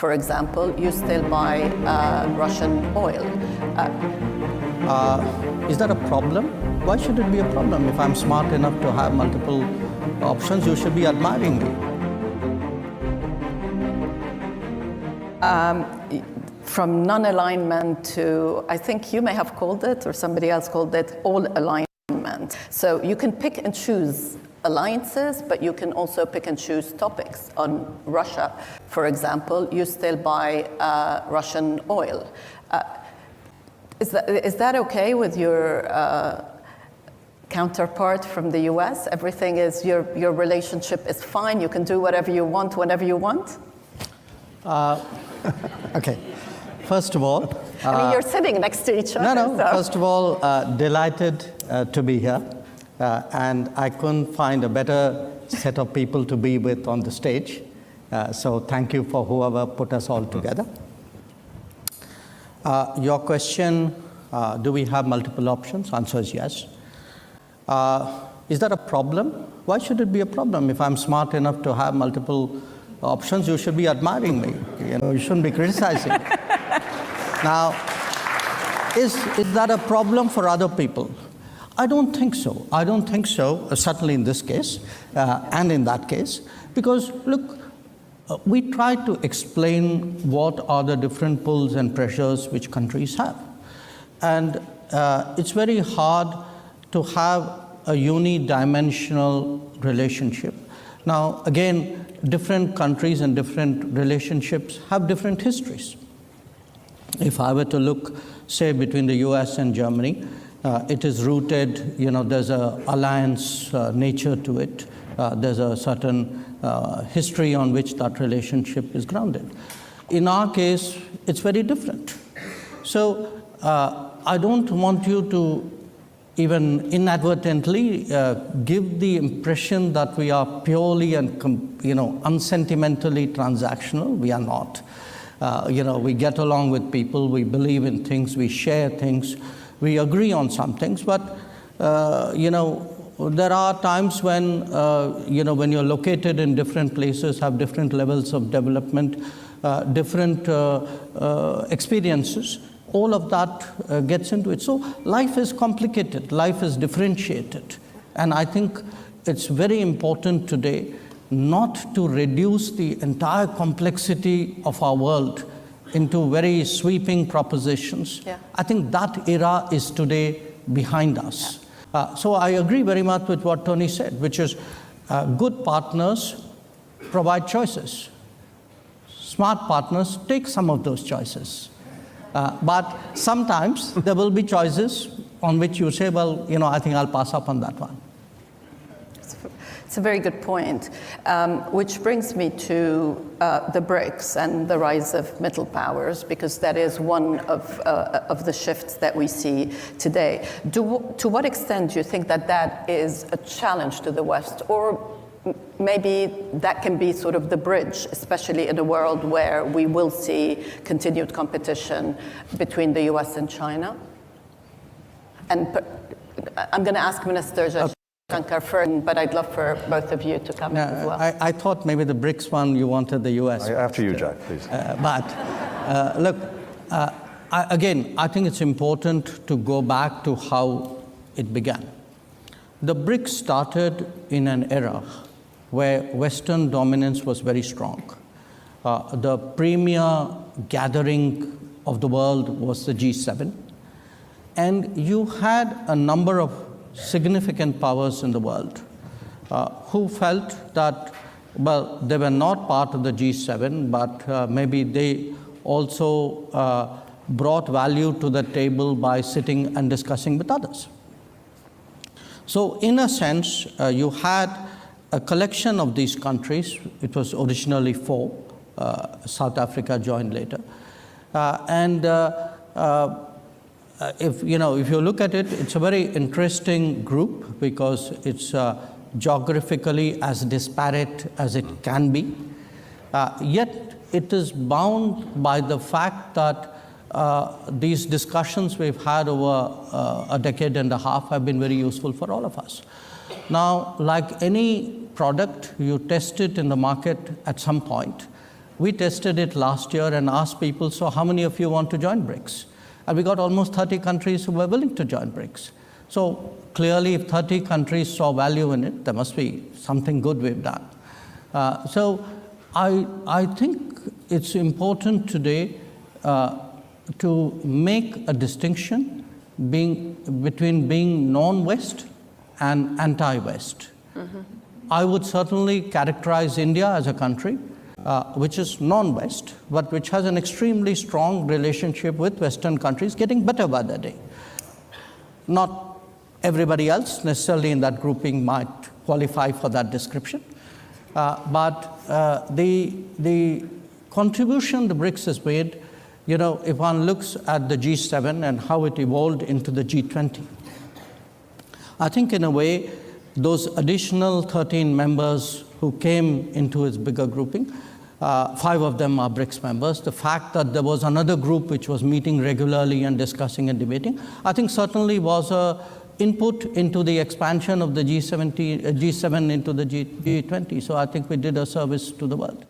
For example, you still buy Russian oil. Is that a problem? Why should it be a problem? If I'm smart enough to have multiple options, you should be admiring me. From non-alignment to, I think you may have called it, or somebody else called it, all alignment. So you can pick and choose alliances, but you can also pick and choose topics. On Russia, for example, you still buy Russian oil. Is that okay with your counterpart from the US? Everything is, your relationship is fine, you can do whatever you want, whenever you want? Okay. First of all, I mean, you're sitting next to each other. No. So. First of all, delighted to be here, and I couldn't find a better set of people to be with on the stage. So thank you for whoever put us all together. Your question, do we have multiple options? Answer is yes. Is that a problem? Why should it be a problem? If I'm smart enough to have multiple options, you should be admiring me. You shouldn't be criticizing. Now, is that a problem for other people? I don't think so. I don't think so, certainly in this case and in that case, because look, we try to explain what are the different pulls and pressures which countries have. And it's very hard to have a unidimensional relationship. Now, again, different countries and different relationships have different histories. If I were to look, say, between the US and Germany, it is rooted, there's an alliance nature to it. There's a certain history on which that relationship is grounded. In our case, it's very different. So I don't want you to even inadvertently give the impression that we are purely and unsentimentally transactional. We are not. We get along with people, we believe in things, we share things, we agree on some things, but there are times when when you're located in different places, have different levels of development, different experiences, all of that gets into it. So life is complicated, life is differentiated, and I think it's very important today not to reduce the entire complexity of our world into very sweeping propositions. Yeah. I think that era is today behind us. Yeah. So I agree very much with what Tony said, which is good partners provide choices. Smart partners take some of those choices. But sometimes there will be choices on which you say, well, I think I'll pass up on that one. It's a very good point, which brings me to the BRICS and the rise of middle powers, because that is one of the shifts that we see today. To what extent do you think that is a challenge to the West, or maybe that can be sort of the bridge, especially in a world where we will see continued competition between the US and China? And I'm going to ask Minister JAISHANKAR first, but I'd love for both of you to come in as well. I thought maybe the BRICS one, you wanted the US. After you, Jai, please. Look, again, I think it's important to go back to how it began. The BRICS started in an era where Western dominance was very strong. The premier gathering of the world was the G7. And you had a number of significant powers in the world who felt that, well, they were not part of the G7, but maybe they also brought value to the table by sitting and discussing with others. So in a sense, you had a collection of these countries. It was originally 4. South Africa joined later. If you look at it, it's a very interesting group because it's geographically as disparate as it can be. Yet it is bound by the fact that these discussions we've had over a decade and a half have been very useful for all of us. Now, like any product, you test it in the market at some point. We tested it last year and asked people, so how many of you want to join BRICS? And we got almost 30 countries who were willing to join BRICS. So clearly, if 30 countries saw value in it, there must be something good we've done. So I think it's important today to make a distinction between being non-West and anti-West. I would certainly characterize India as a country which is non-West, but which has an extremely strong relationship with Western countries, getting better by the day. Not everybody else necessarily in that grouping might qualify for that description, but the contribution the BRICS has made, if one looks at the G7 and how it evolved into the G20, I think in a way, those additional 13 members who came into its bigger grouping, 5 of them are BRICS members. The fact that there was another group which was meeting regularly and discussing and debating, I think certainly was an input into the expansion of the G7 into the G20. So I think we did a service to the world.